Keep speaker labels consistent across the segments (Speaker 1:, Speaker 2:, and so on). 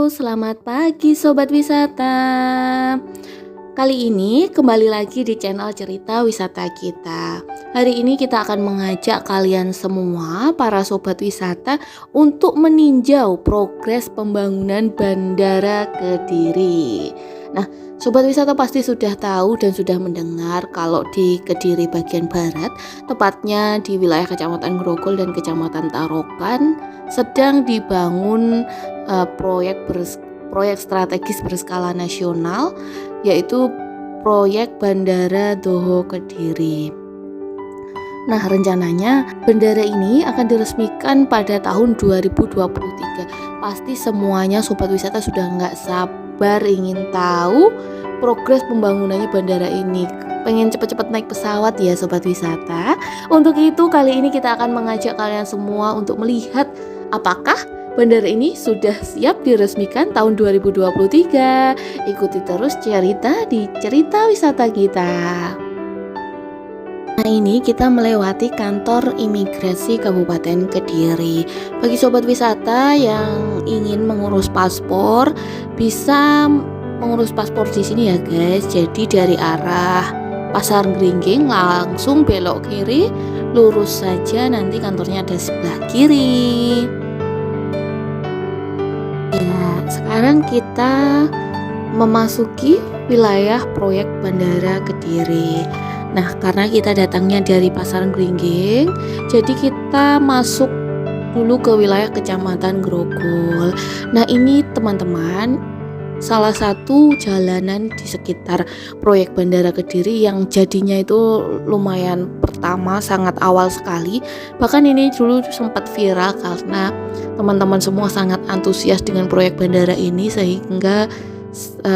Speaker 1: Selamat pagi Sobat Wisata. Kali ini kembali lagi di channel Cerita Wisata kita. Hari ini kita akan mengajak kalian semua, para Sobat Wisata, untuk meninjau progres pembangunan Bandara Kediri. Nah, Sobat Wisata pasti sudah tahu dan sudah mendengar kalau di Kediri bagian barat, tepatnya di wilayah Kecamatan Grogol dan Kecamatan Tarokan, sedang dibangun proyek strategis berskala nasional, yaitu proyek Bandara Dhoho Kediri. Nah, rencananya bandara ini akan diresmikan pada tahun 2023. Pasti semuanya Sobat Wisata sudah nggak sabar ingin tahu progres pembangunannya bandara ini. Pengen cepet-cepet naik pesawat ya Sobat Wisata. Untuk itu kali ini kita akan mengajak kalian semua untuk melihat apakah bandara ini sudah siap diresmikan tahun 2023. Ikuti terus cerita di Cerita Wisata kita. Nah, ini kita melewati kantor imigrasi Kabupaten Kediri. Bagi Sobat Wisata yang ingin mengurus paspor, bisa mengurus paspor di sini ya guys. Jadi dari arah Pasar Gringging langsung belok kiri, lurus saja, nanti kantornya ada sebelah kiri. Ya, sekarang kita memasuki wilayah proyek Bandara Kediri. Nah, karena kita datangnya dari Pasar Gringging, jadi kita masuk dulu ke wilayah Kecamatan Grogol. Nah, ini teman-teman, salah satu jalanan di sekitar proyek Bandara Kediri yang jadinya itu lumayan pertama, sangat awal sekali. Bahkan ini dulu sempat viral karena teman-teman semua sangat antusias dengan proyek bandara ini, sehingga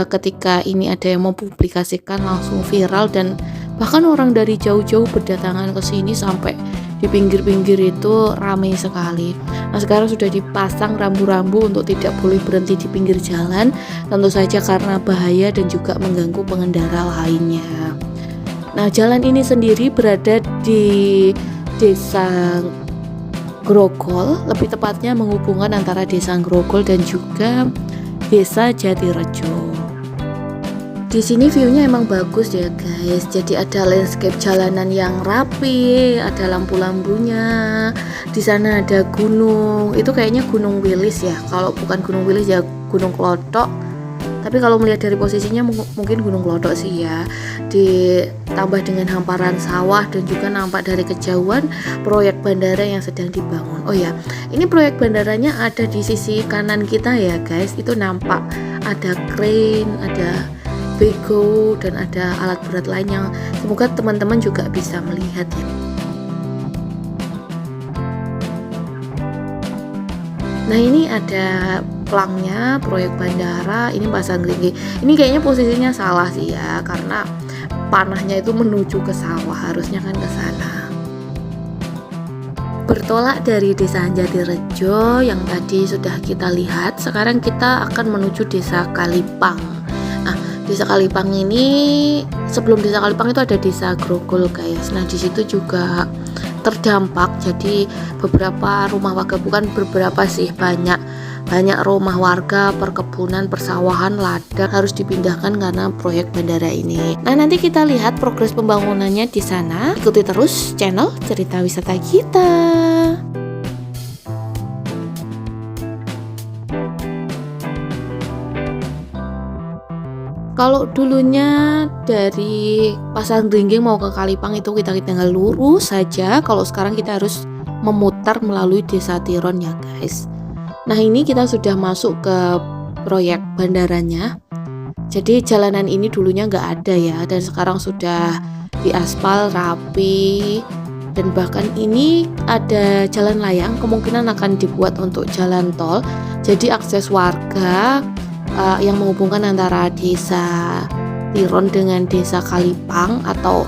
Speaker 1: ketika ini ada yang mempublikasikan langsung viral dan bahkan orang dari jauh-jauh berdatangan ke sini, sampai di pinggir-pinggir itu ramai sekali. Nah, sekarang sudah dipasang rambu-rambu untuk tidak boleh berhenti di pinggir jalan, tentu saja karena bahaya dan juga mengganggu pengendara lainnya. Nah, jalan ini sendiri berada di Desa Grogol, lebih tepatnya menghubungkan antara Desa Grogol dan juga Desa Jatirejo. Di sini view-nya emang bagus ya guys. Jadi ada landscape jalanan yang rapi, ada lampu-lampunya. Di sana ada gunung. Itu kayaknya Gunung Wilis ya. Kalau bukan Gunung Wilis ya Gunung Klothok. Tapi kalau melihat dari posisinya mungkin Gunung Klothok sih ya. Ditambah dengan hamparan sawah dan juga nampak dari kejauhan proyek bandara yang sedang dibangun. Oh ya, ini proyek bandaranya ada di sisi kanan kita ya guys. Itu nampak ada crane, ada bego, dan ada alat berat lain yang semoga teman-teman juga bisa melihat ya. Nah, ini ada pelangnya proyek bandara, ini Pasar Gringging. Ini kayaknya posisinya salah sih ya, karena panahnya itu menuju ke sawah, harusnya kan ke sana. Bertolak dari Desa Jatirejo yang tadi sudah kita lihat, sekarang kita akan menuju Desa Kalipang. Nah, Desa Kalipang ini, sebelum Desa Kalipang itu ada Desa Grogol guys. Nah, di situ juga terdampak, jadi beberapa rumah warga, bukan beberapa sih, banyak rumah warga, perkebunan, persawahan, ladang harus dipindahkan karena proyek bandara ini. Nah, nanti kita lihat progres pembangunannya di sana. Ikuti terus channel Cerita Wisata kita. Kalau dulunya dari Pasar Gringging mau ke Kalipang itu kita tinggal lurus saja. Kalau sekarang kita harus memutar melalui Desa Tiron ya guys. Nah, ini kita sudah masuk ke proyek bandaranya. Jadi jalanan ini dulunya nggak ada ya, dan sekarang sudah diaspal rapi. Dan bahkan ini ada jalan layang, kemungkinan akan dibuat untuk jalan tol. Jadi akses warga yang menghubungkan antara Desa Tiron dengan Desa Kalipang, atau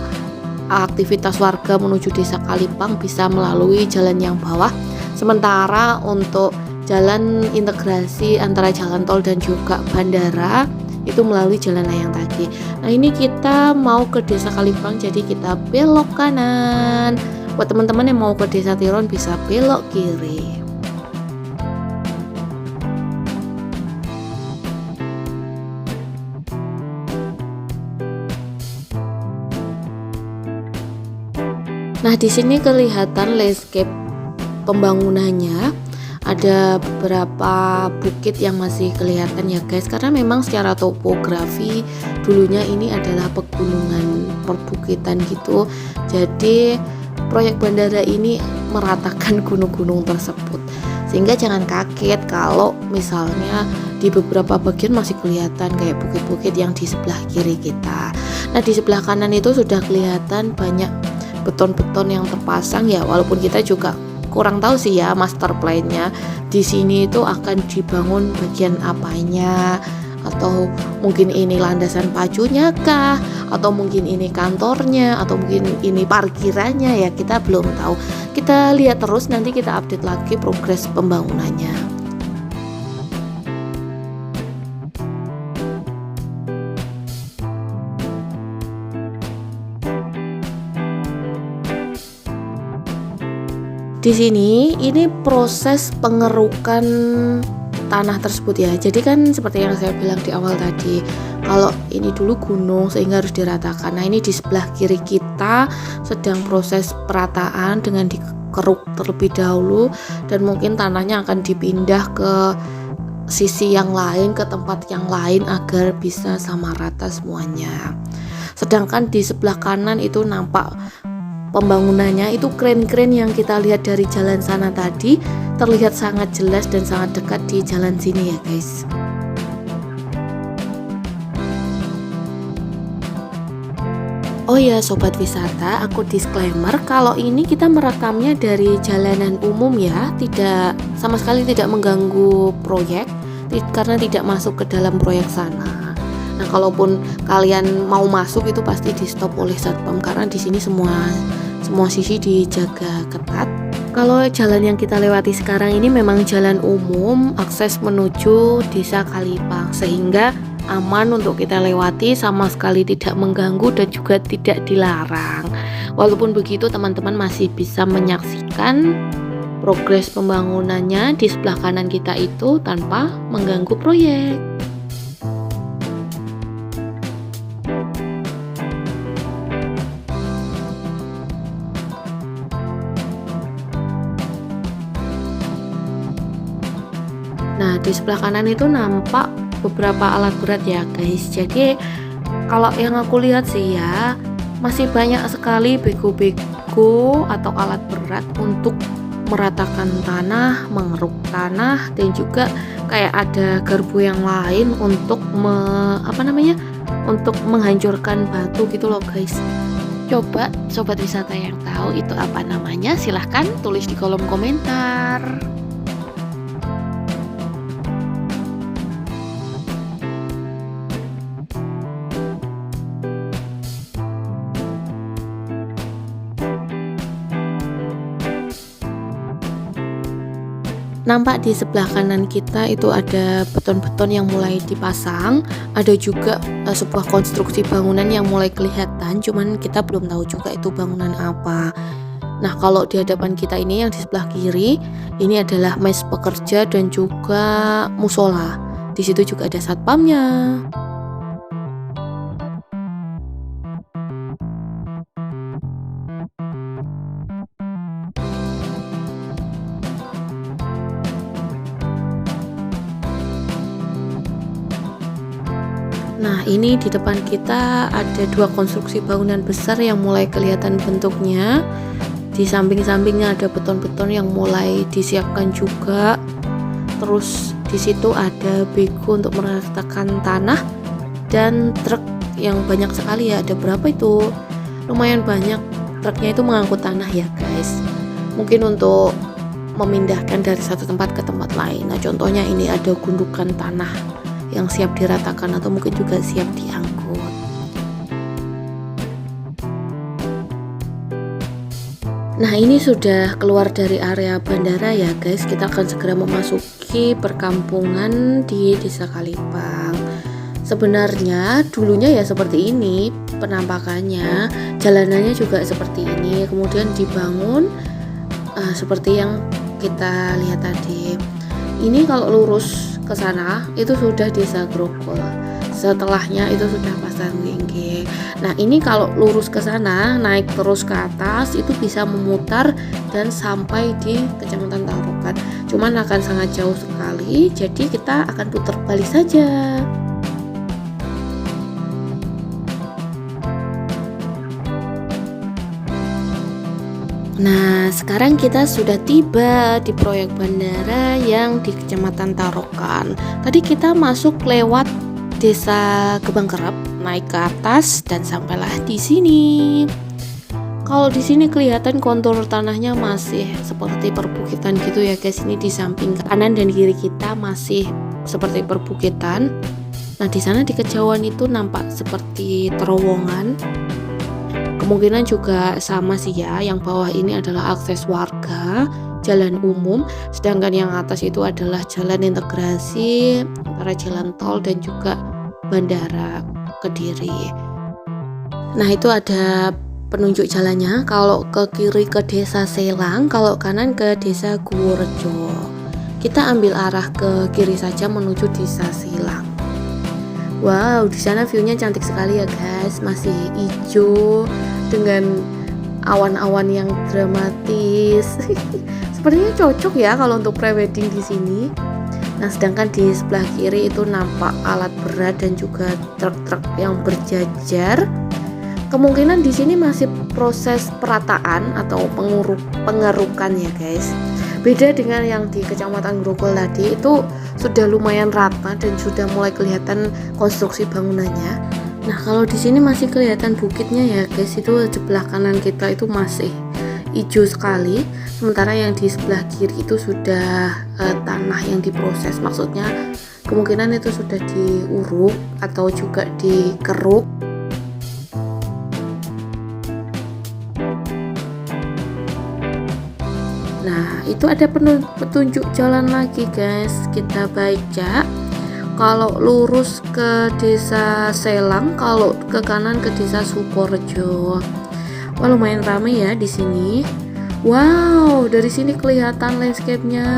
Speaker 1: aktivitas warga menuju Desa Kalipang bisa melalui jalan yang bawah. Sementara untuk jalan integrasi antara jalan tol dan juga bandara itu melalui jalan layang tadi. Nah, ini kita mau ke Desa Kalipang, jadi kita belok kanan. Buat teman-teman yang mau ke Desa Tiron bisa belok kiri. Nah, di sini kelihatan landscape pembangunannya. Ada beberapa bukit yang masih kelihatan ya guys, karena memang secara topografi dulunya ini adalah pegunungan perbukitan gitu. Jadi proyek bandara ini meratakan gunung-gunung tersebut, sehingga jangan kaget kalau misalnya di beberapa bagian masih kelihatan kayak bukit-bukit yang di sebelah kiri kita. Nah, di sebelah kanan itu sudah kelihatan banyak beton-beton yang terpasang ya, walaupun kita juga kurang tahu sih ya master plan-nya di sini itu akan dibangun bagian apanya, atau mungkin ini landasan pacunya kah, atau mungkin ini kantornya, atau mungkin ini parkirannya, ya kita belum tahu. Kita lihat terus, nanti kita update lagi progres pembangunannya. Di sini ini proses pengerukan tanah tersebut ya. Jadi kan seperti yang saya bilang di awal tadi, kalau ini dulu gunung sehingga harus diratakan. Nah, ini di sebelah kiri kita sedang proses perataan dengan dikeruk terlebih dahulu, dan mungkin tanahnya akan dipindah ke sisi yang lain, ke tempat yang lain agar bisa sama rata semuanya. Sedangkan di sebelah kanan itu nampak pembangunannya itu kren-kren yang kita lihat dari jalan sana tadi terlihat sangat jelas dan sangat dekat di jalan sini ya guys. Oh ya sobat wisata, aku disclaimer kalau ini kita merekamnya dari jalanan umum ya, tidak sama sekali tidak mengganggu proyek karena tidak masuk ke dalam proyek sana. Nah, kalaupun kalian mau masuk itu pasti di stop oleh satpam karena di sini semua sisi dijaga ketat. Kalau jalan yang kita lewati sekarang ini memang jalan umum akses menuju Desa Kalipang, sehingga aman untuk kita lewati, sama sekali tidak mengganggu dan juga tidak dilarang. Walaupun begitu teman-teman masih bisa menyaksikan progres pembangunannya di sebelah kanan kita itu tanpa mengganggu proyek. Nah, di sebelah kanan itu nampak beberapa alat berat ya guys. Jadi kalau yang aku lihat sih ya, masih banyak sekali bego-bego atau alat berat untuk meratakan tanah, mengeruk tanah, dan juga kayak ada garpu yang lain untuk untuk menghancurkan batu gitu loh guys. Coba sobat wisata yang tahu itu apa namanya, silahkan tulis di kolom komentar. Nampak di sebelah kanan kita itu ada beton-beton yang mulai dipasang, ada juga sebuah konstruksi bangunan yang mulai kelihatan, cuman kita belum tahu juga itu bangunan apa. Nah, kalau di hadapan kita ini yang di sebelah kiri, ini adalah mes pekerja dan juga musola. Di situ juga ada satpamnya. Nah, ini di depan kita ada dua konstruksi bangunan besar yang mulai kelihatan bentuknya. Di samping-sampingnya ada beton-beton yang mulai disiapkan juga. Terus di situ ada bego untuk meratakan tanah dan truk yang banyak sekali ya. Ada berapa itu? Lumayan banyak truknya itu mengangkut tanah ya guys. Mungkin untuk memindahkan dari satu tempat ke tempat lain. Nah, contohnya ini ada gundukan tanah yang siap diratakan atau mungkin juga siap diangkut. Nah, ini sudah keluar dari area bandara ya guys. Kita akan segera memasuki perkampungan di Desa Kalipang. Sebenarnya dulunya ya seperti ini penampakannya, jalanannya juga seperti ini, kemudian dibangun seperti yang kita lihat tadi. Ini kalau lurus ke sana itu sudah Desa Grogol. setelahnya itu sudah Pasar Gringging. Nah, ini kalau lurus ke sana, naik terus ke atas itu bisa memutar dan sampai di Kecamatan Tarokan. Cuman akan sangat jauh sekali, jadi kita akan putar balik saja. Nah, sekarang kita sudah tiba di proyek bandara yang di Kecamatan Tarokan. Tadi kita masuk lewat Desa Gebang Kerep, naik ke atas dan sampailah di sini. Kalau di sini kelihatan kontur tanahnya masih seperti perbukitan gitu ya guys. Ini di samping kanan dan kiri kita masih seperti perbukitan. Nah, di sana di kejauhan itu nampak seperti terowongan. Kemungkinan juga sama sih ya, yang bawah ini adalah akses warga, jalan umum, sedangkan yang atas itu adalah jalan integrasi antara jalan tol dan juga bandara Kediri. Nah, itu ada penunjuk jalannya, kalau ke kiri ke Desa Selang, kalau kanan ke Desa Guworejo. Kita ambil arah ke kiri saja menuju Desa Selang. Wow, di sana view-nya cantik sekali ya guys, masih hijau dengan awan-awan yang dramatis. Sepertinya cocok ya kalau untuk prewedding di sini. Nah, sedangkan di sebelah kiri itu nampak alat berat dan juga truk-truk yang berjajar. Kemungkinan di sini masih proses perataan atau pengerukan ya guys. Beda dengan yang di Kecamatan Grogol tadi, itu sudah lumayan rata dan sudah mulai kelihatan konstruksi bangunannya. Nah, kalau di sini masih kelihatan bukitnya ya guys, itu sebelah kanan kita itu masih hijau sekali, sementara yang di sebelah kiri itu sudah tanah yang diproses, maksudnya kemungkinan itu sudah diuruk atau juga dikeruk. Nah, itu ada petunjuk jalan lagi guys, kita baca. Kalau lurus ke Desa Selang, kalau ke kanan ke Desa Sukorejo. Wah, lumayan ramai ya di sini. Wow, dari sini kelihatan landscape-nya.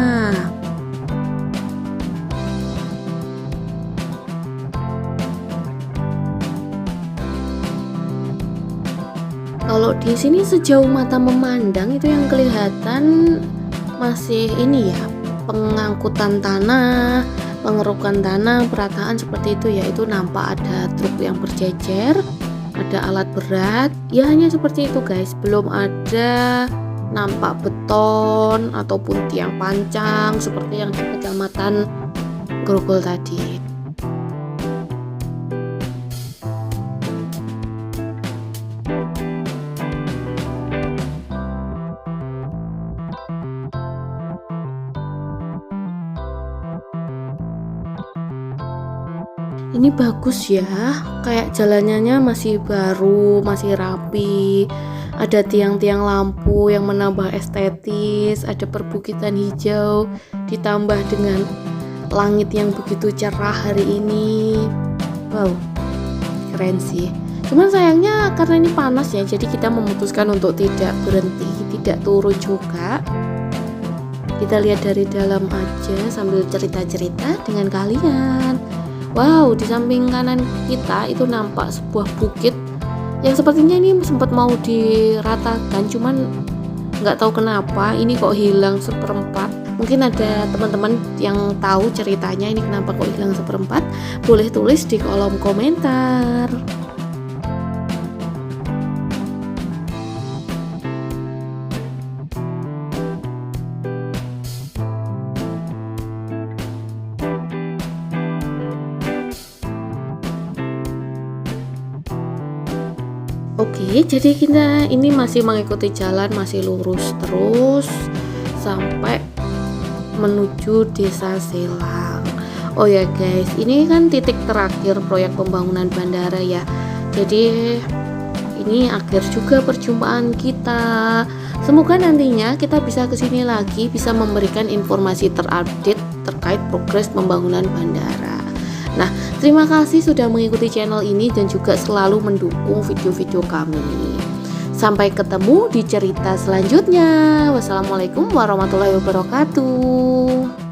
Speaker 1: Kalau di sini sejauh mata memandang itu yang kelihatan masih ini ya, pengangkutan tanah, pengerukan tanah, perataan seperti itu ya. Itu nampak ada truk yang berjejer, ada alat berat. Ya hanya seperti itu guys, belum ada nampak beton ataupun tiang pancang seperti yang di Kecamatan Grogol tadi. Ini bagus ya, kayak jalannya masih baru, masih rapi, ada tiang-tiang lampu yang menambah estetis, ada perbukitan hijau, ditambah dengan langit yang begitu cerah hari ini. Wow, keren sih. Cuman sayangnya karena ini panas ya, jadi kita memutuskan untuk tidak berhenti, tidak turun juga. Kita lihat dari dalam aja sambil cerita-cerita dengan kalian. Wow, di samping kanan kita itu nampak sebuah bukit yang sepertinya ini sempat mau diratakan, cuman nggak tahu kenapa ini kok hilang seperempat. Mungkin ada teman-teman yang tahu ceritanya ini kenapa kok hilang seperempat, boleh tulis di kolom komentar. Oke, jadi kita ini masih mengikuti jalan, masih lurus terus sampai menuju Desa Selang. Oh ya guys, ini kan titik terakhir proyek pembangunan bandara ya. Jadi ini akhir juga perjumpaan kita. Semoga nantinya kita bisa kesini lagi, bisa memberikan informasi terupdate terkait progres pembangunan bandara. Nah, terima kasih sudah mengikuti channel ini dan juga selalu mendukung video-video kami. Sampai ketemu di cerita selanjutnya. Wassalamualaikum warahmatullahi wabarakatuh.